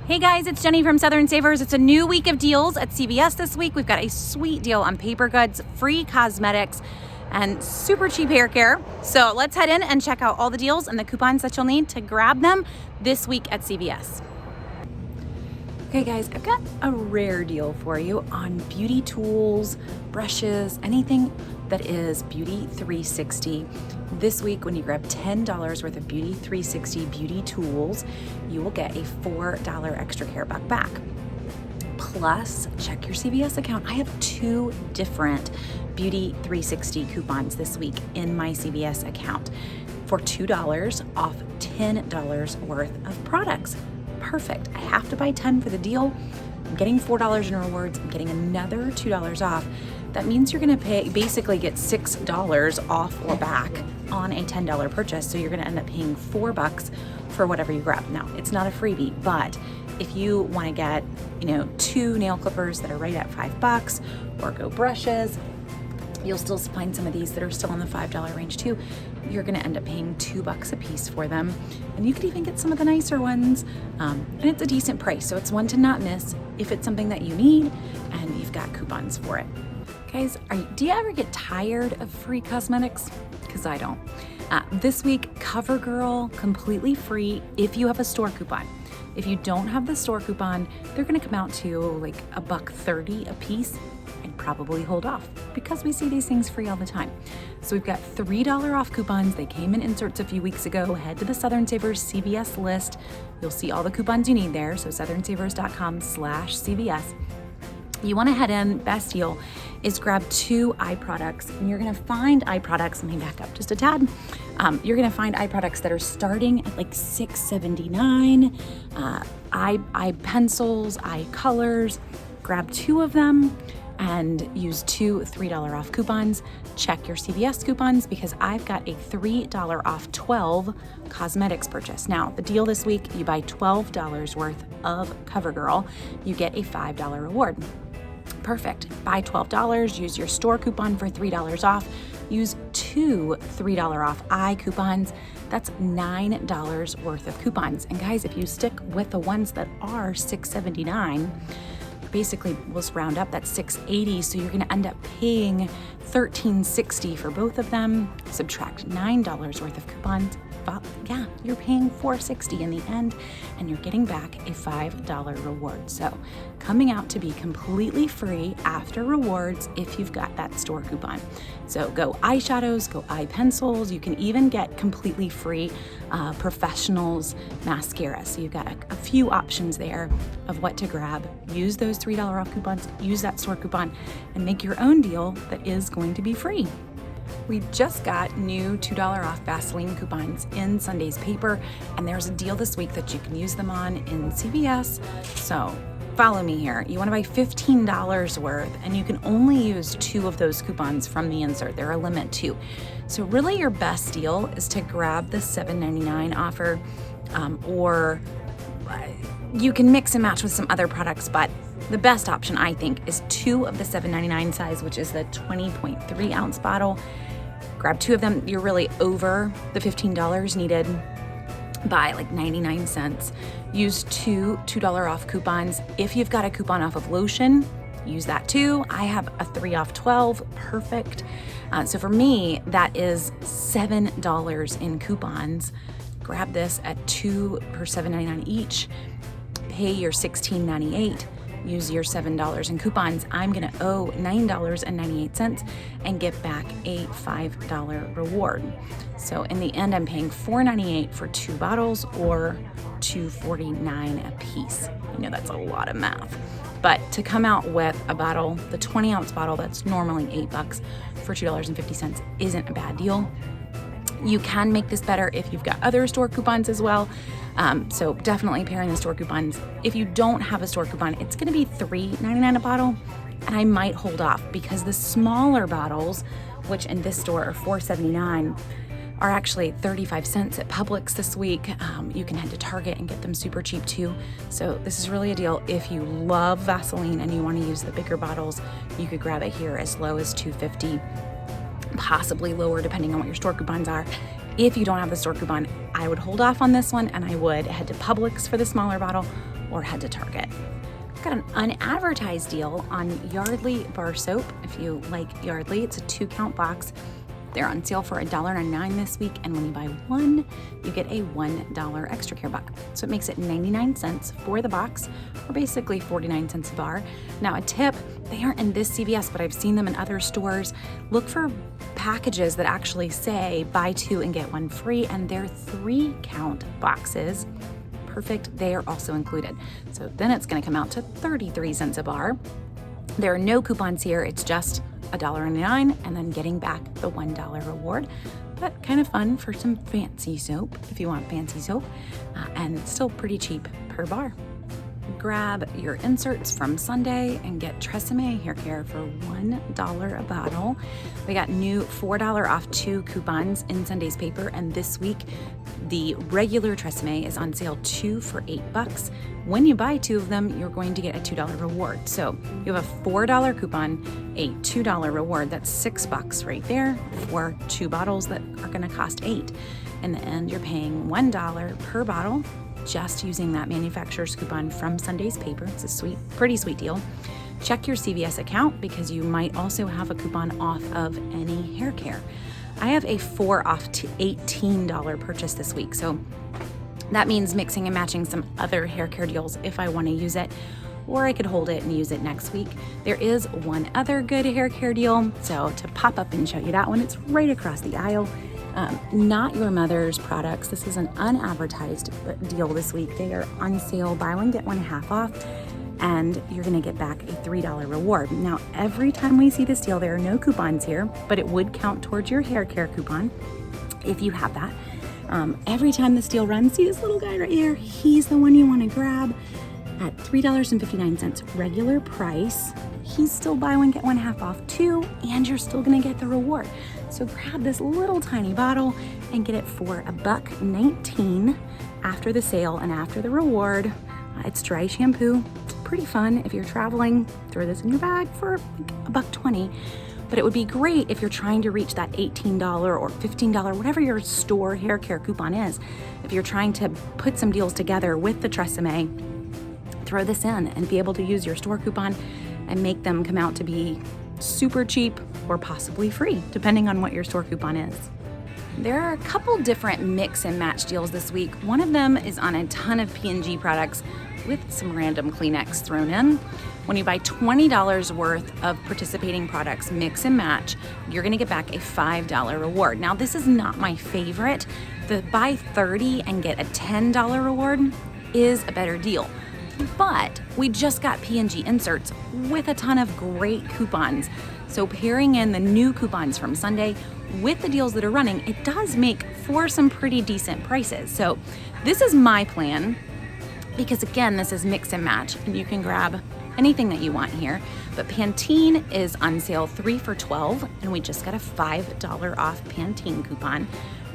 Hey guys, it's Jenny from Southern Savers. It's a new week of deals at CVS this week. We've got a sweet deal on paper goods, free cosmetics, and super cheap hair care. So let's head in and check out all the deals and the coupons that you'll need to grab them this week at CVS. Okay guys, I've got a rare deal for you on beauty tools, brushes, anything that is Beauty 360. This week, when you grab $10 worth of Beauty 360 beauty tools, you will get a $4 extra care buck back. Plus, check your CVS account. I have 2 different Beauty 360 coupons this week in my CVS account for $2 off $10 worth of products. Perfect. I have to buy 10 for the deal. I'm getting $4 in rewards. I'm getting another $2 off. That means you're going to basically get $6 off or back on a $10 purchase. So you're going to end up paying $4 for whatever you grab. Now, it's not a freebie, but if you want to get, 2 nail clippers that are right at $5 or go brushes, you'll still find some of these that are still in the $5 range too. You're going to end up paying $2 a piece for them. And you could even get some of the nicer ones. And it's a decent price. So it's one to not miss if it's something that you need and you've got coupons for it. Guys, do you ever get tired of free cosmetics? Because I don't. This week, Covergirl, completely free if you have a store coupon. If you don't have the store coupon, they're going to come out to like $1.30 a piece. I'd probably hold off because we see these things free all the time. So we've got $3 off coupons. They came in inserts a few weeks ago. Head to the Southern Savers CVS list. You'll see all the coupons you need there. So southernsavers.com/CVS. You want to head in, best deal is grab 2 eye products, and you're going to find eye products, let me back up just a tad. You're going to find eye products that are starting at like $6.79, eye pencils, eye colors. Grab 2 of them and use 2 $3 off coupons. Check your CVS coupons because I've got a $3 off 12 cosmetics purchase. Now, the deal this week, you buy $12 worth of Covergirl, you get a $5 reward. Perfect. Buy $12, use your store coupon for $3 off, use 2 $3 off eye coupons. That's $9 worth of coupons. And guys, if you stick with the ones that are $6.79, basically we'll round up, that's $6.80, so you're going to end up paying $13.60 for both of them. Subtract $9 worth of coupons. But yeah, you're paying $4.60 in the end, and you're getting back a $5 reward. So coming out to be completely free after rewards if you've got that store coupon. So go eyeshadows, go eye pencils. You can even get completely free Professionals mascara. So you've got a few options there of what to grab. Use those $3 off coupons, use that store coupon, and make your own deal that is going to be free. We just got new $2 off Vaseline coupons in Sunday's paper, and there's a deal this week that you can use them on in CVS. So follow me here. You want to buy $15 worth, and you can only use 2 of those coupons from the insert. They're a limit too. So really your best deal is to grab the $7.99 offer, or you can mix and match with some other products, but the best option, I think, is 2 of the $7.99 size, which is the 20.3 ounce bottle. Grab 2 of them. You're really over the $15 needed by like 99 cents. Use 2 $2 off coupons. If you've got a coupon off of lotion, use that too. I have a 3 off 12. Perfect. So for me, that is $7 in coupons. Grab this at 2 for $7.99 each. Pay your $16.98. Use your $7 in coupons. I'm going to owe $9.98 and get back a $5 reward. So in the end, I'm paying $4.98 for 2 bottles or $2.49 a piece. I know that's a lot of math. But to come out with a bottle, the 20 ounce bottle that's normally $8 for $2.50 isn't a bad deal. You can make this better if you've got other store coupons as well. So definitely pairing the store coupons. If you don't have a store coupon, it's going to be $3.99 a bottle, and I might hold off because the smaller bottles, which in this store are $4.79, are actually 35 cents at Publix this week. You can head to Target and get them super cheap too. So this is really a deal. If you love Vaseline and you want to use the bigger bottles, you could grab it here as low as $2.50. Possibly lower depending on what your store coupons are. If you don't have the store coupon, I would hold off on this one, and I would head to Publix for the smaller bottle or head to Target. I've got an unadvertised deal on Yardley bar soap. If you like Yardley, it's a 2-count box. They're on sale for $1.99 this week, and when you buy one, you get a $1 extra care buck. So it makes it 99 cents for the box, or basically 49 cents a bar. Now a tip, they aren't in this CVS, but I've seen them in other stores. Look for packages that actually say buy 2 and get 1 free, and they're 3-count boxes. Perfect, they are also included. So then it's gonna come out to 33 cents a bar. There are no coupons here, it's just $1.99 and then getting back the $1 reward. But kind of fun for some fancy soap if you want fancy soap, and still pretty cheap per bar. Grab your inserts from Sunday and get Tresemme hair care for $1 a bottle. We got new $4 off 2 coupons in Sunday's paper, and this week the regular Tresemme is on sale 2 for $8. When you buy 2 of them, you're going to get a $2 reward. So you have a $4 coupon, a $2 reward. That's $6 right there for 2 bottles that are going to cost $8. In the end, you're paying $1 per bottle, just using that manufacturer's coupon from Sunday's paper. It's a pretty sweet deal. Check your CVS account because you might also have a coupon off of any hair care. I have a 4 off to $18 purchase this week. So that means mixing and matching some other hair care deals if I want to use it, or I could hold it and use it next week. There is one other good hair care deal. So to pop up and show you that one, it's right across the aisle. Not Your Mother's products. This is an unadvertised deal this week. They are on sale, buy one, get one half off, and you're gonna get back a $3 reward. Now, every time we see this deal, there are no coupons here, but it would count towards your hair care coupon if you have that. Every time this deal runs, see this little guy right here? He's the one you wanna grab at $3.59 regular price. He's still buy one, get one half off too, and you're still gonna get the reward. So grab this little tiny bottle and get it for $1.19 after the sale and after the reward. It's dry shampoo. It's pretty fun if you're traveling. Throw this in your bag for like $1.20. But it would be great if you're trying to reach that $18 or $15, whatever your store hair care coupon is. If you're trying to put some deals together with the Tresemme, throw this in and be able to use your store coupon and make them come out to be super cheap or possibly free, depending on what your store coupon is. There are a couple different mix and match deals this week. One of them is on a ton of P&G products with some random Kleenex thrown in. When you buy $20 worth of participating products, mix and match, you're gonna get back a $5 reward. Now, this is not my favorite. The buy 30 and get a $10 reward is a better deal. But we just got P&G inserts with a ton of great coupons. So pairing in the new coupons from Sunday with the deals that are running, it does make for some pretty decent prices. So this is my plan because again, this is mix and match and you can grab anything that you want here. But Pantene is on sale 3 for $12 and we just got a $5 off Pantene coupon.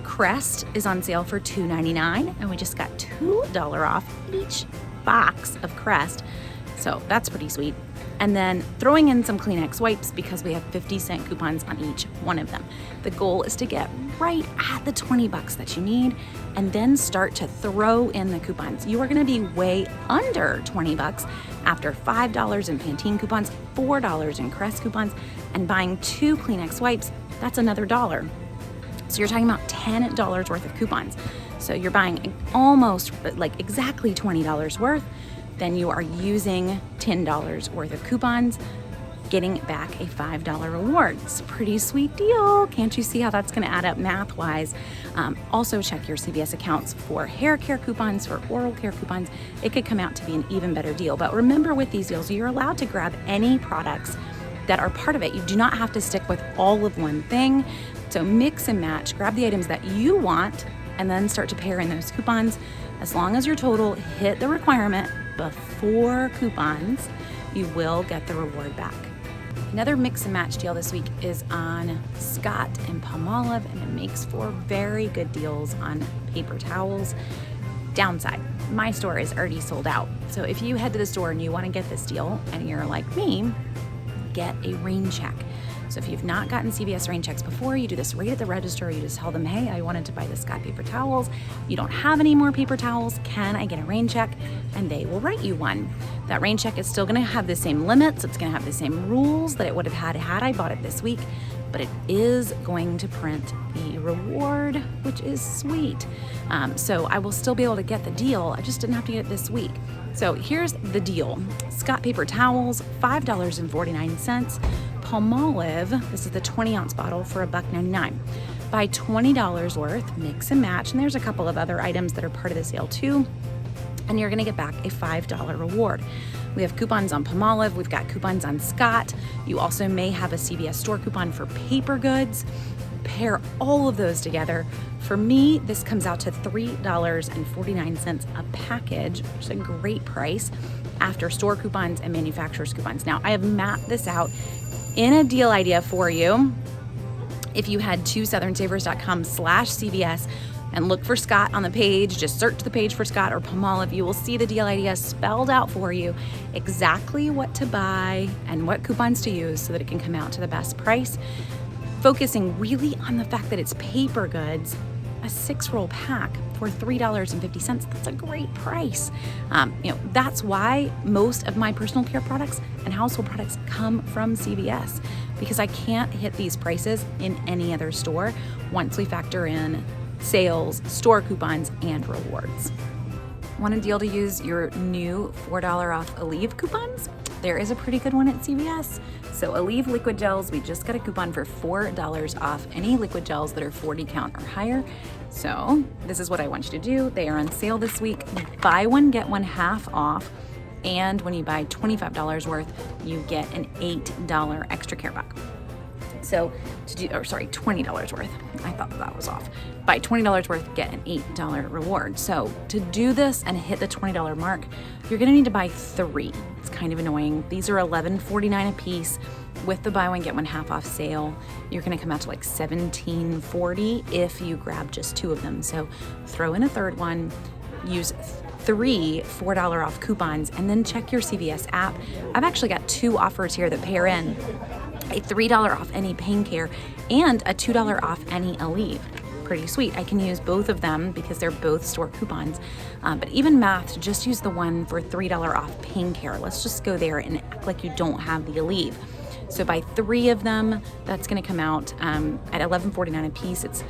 Crest is on sale for $2.99 and we just got $2 off each box of Crest. So that's pretty sweet. And then throwing in some Kleenex wipes because we have 50-cent coupons on each one of them. The goal is to get right at the $20 that you need and then start to throw in the coupons. You are gonna be way under $20 after $5 in Pantene coupons, $4 in Crest coupons, and buying 2 Kleenex wipes, that's another $1. So you're talking about $10 worth of coupons. So you're buying almost like exactly $20 worth, then you are using $10 worth of coupons, getting back a $5 reward. It's a pretty sweet deal. Can't you see how that's gonna add up math-wise? Also check your CVS accounts for hair care coupons, for oral care coupons. It could come out to be an even better deal. But remember with these deals, you're allowed to grab any products that are part of it. You do not have to stick with all of one thing. So mix and match, grab the items that you want, and then start to pair in those coupons. As long as your total hit the requirement before coupons, you will get the reward back. Another mix and match deal this week is on Scott and Palmolive, and it makes for very good deals on paper towels. Downside, my store is already sold out. So if you head to the store and you want to get this deal and you're like me, get a rain check. So if you've not gotten CVS rain checks before, you do this right at the register. You just tell them, hey, I wanted to buy the Scott paper towels. You don't have any more paper towels. Can I get a rain check? And they will write you one. That rain check is still gonna have the same limits. It's gonna have the same rules that it would have had I bought it this week, but it is going to print the reward, which is sweet. So I will still be able to get the deal. I just didn't have to get it this week. So here's the deal. Scott paper towels, $5.49. Palmolive, this is the 20-ounce bottle for $1.99. Buy $20 worth, mix and match, and there's a couple of other items that are part of the sale too, and you're gonna get back a $5 reward. We have coupons on Palmolive, we've got coupons on Scott. You also may have a CVS store coupon for paper goods. Pair all of those together. For me, this comes out to $3.49 a package, which is a great price after store coupons and manufacturer's coupons. Now, I have mapped this out in a deal idea for you. If you head to southernsavers.com/CVS and look for Scott on the page, just search the page for Scott or Palmolive, you will see the deal idea spelled out for you, exactly what to buy and what coupons to use so that it can come out to the best price. Focusing really on the fact that it's paper goods, a 6-roll pack for $3.50. That's a great price. That's why most of my personal care products and household products come from CVS, because I can't hit these prices in any other store once we factor in sales, store coupons, and rewards. Want a deal to use your new $4 off Aleve coupons? There is a pretty good one at CVS. So Aleve liquid gels, we just got a coupon for $4 off any liquid gels that are 40 count or higher. So this is what I want you to do. They are on sale this week. Buy one, get one half off. And when you buy $25 worth, you get an $8 extra care buck. So $20 worth. I thought that was off. Buy $20 worth, get an $8 reward. So to do this and hit the $20 mark, you're gonna need to buy 3. It's kind of annoying. These are $11.49 a piece. With the buy one, get one half off sale, you're gonna come out to like $17.40 if you grab just 2 of them. So throw in a third one, use 3 $4 off coupons, and then check your CVS app. I've actually got 2 offers here that pair in a $3 off any pain care and a $2 off any Aleve. Pretty sweet. I can use both of them because they're both store coupons. But even math, just use the one for $3 off pain care. Let's just go there and act like you don't have the Aleve. So buy 3 of them, that's gonna come out at $11.49 a piece. It's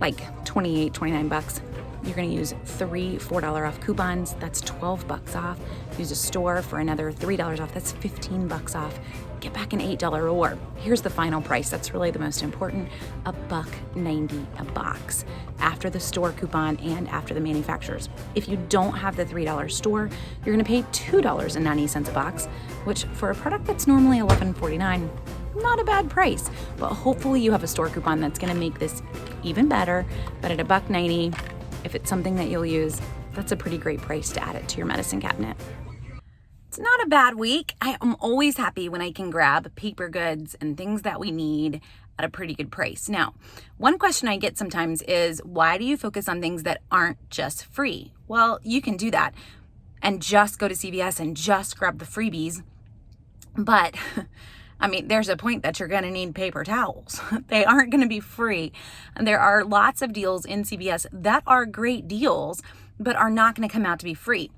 like $29. You're gonna use 3 $4 off coupons, that's $12 off. Use a store for another $3 off, that's $15 off. Get back an $8 reward. Here's the final price, that's really the most important, $1.90 a box after the store coupon and after the manufacturers. If you don't have the $3 store, you're gonna pay $2.90 a box, which for a product that's normally $11.49, not a bad price, but hopefully you have a store coupon that's gonna make this even better. But at $1.90, if it's something that you'll use, that's a pretty great price to add it to your medicine cabinet. It's not a bad week. I am always happy when I can grab paper goods and things that we need at a pretty good price. Now, one question I get sometimes is, why do you focus on things that aren't just free? Well, you can do that and just go to CVS and just grab the freebies. But there's a point that you're going to need paper towels. They aren't going to be free. And there are lots of deals in CVS that are great deals, but are not going to come out to be free.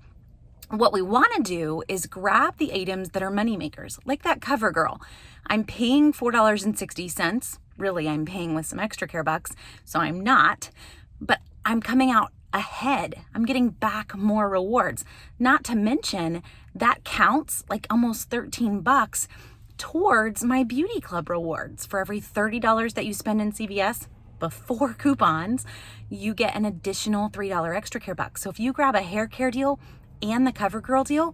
What we want to do is grab the items that are money makers, like that Covergirl. I'm paying $4.60. Really, I'm paying with some extra care bucks, so I'm not. But I'm coming out ahead. I'm getting back more rewards. Not to mention, that counts like almost $13 towards my beauty club rewards. For every $30 that you spend in CVS before coupons, you get an additional $3 extra care bucks. So if you grab a hair care deal and the Covergirl deal,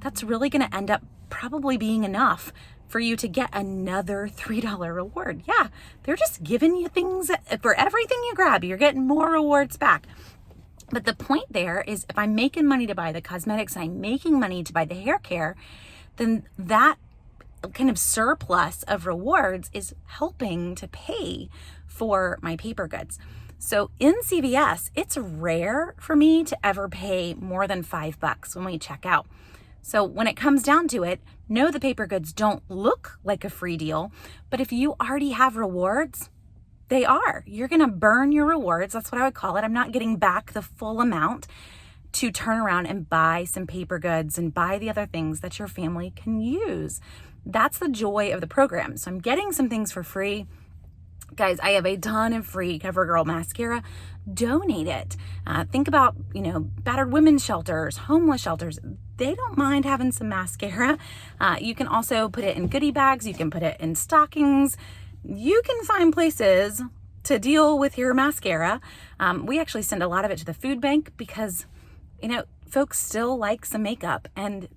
that's really going to end up probably being enough for you to get another $3 reward. Yeah, they're just giving you things for everything you grab. You're getting more rewards back. But the point there is, if I'm making money to buy the cosmetics and I'm making money to buy the hair care, then that kind of surplus of rewards is helping to pay for my paper goods. So in CVS, it's rare for me to ever pay more than $5 when we check out. So when it comes down to it, no, the paper goods don't look like a free deal, but if you already have rewards, they are. You're gonna burn your rewards. That's what I would call it. I'm not getting back the full amount to turn around and buy some paper goods and buy the other things that your family can use. That's the joy of the program. So I'm getting some things for free. Guys, I have a ton of free Covergirl mascara. Donate it. Think about, battered women's shelters, homeless shelters. They don't mind having some mascara. You can also put it in goodie bags. You can put it in stockings. You can find places to deal with your mascara. We actually send a lot of it to the food bank because, folks still like some makeup, and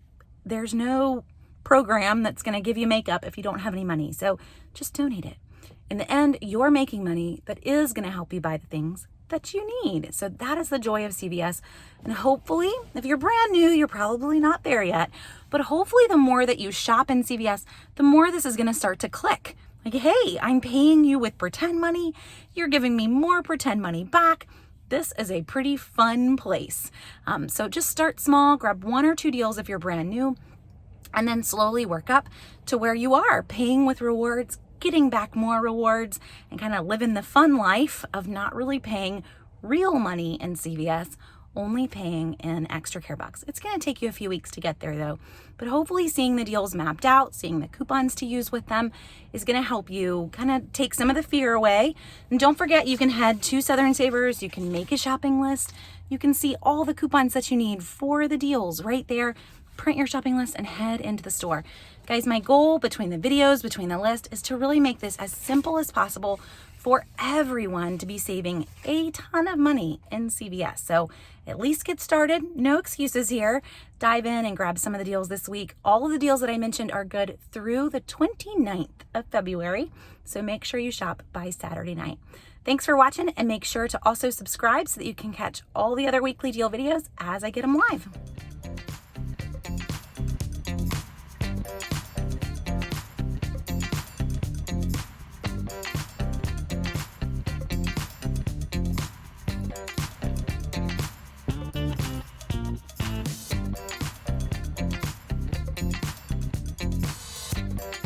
there's no program that's going to give you makeup if you don't have any money. So just donate it. In the end, you're making money that is going to help you buy the things that you need. So that is the joy of CVS. And hopefully, if you're brand new, you're probably not there yet, but hopefully the more that you shop in CVS, the more this is going to start to click. Like, hey, I'm paying you with pretend money. You're giving me more pretend money back. This is a pretty fun place. So just start small, grab 1 or 2 deals if you're brand new, and then slowly work up to where you are paying with rewards, getting back more rewards, and kind of living the fun life of not really paying real money in CVS, only paying in extra care box. It's going to take you a few weeks to get there though, but hopefully seeing the deals mapped out, seeing the coupons to use with them is going to help you kind of take some of the fear away. And don't forget, you can head to Southern Savers, you can make a shopping list, you can see all the coupons that you need for the deals right there. Print your shopping list and head into the store. Guys, my goal between the videos, between the list, is to really make this as simple as possible for everyone to be saving a ton of money in CVS. So at least get started. No excuses here. Dive in and grab some of the deals this week. All of the deals that I mentioned are good through the 29th of February. So make sure you shop by Saturday night. Thanks for watching, and make sure to also subscribe so that you can catch all the other weekly deal videos as I get them live.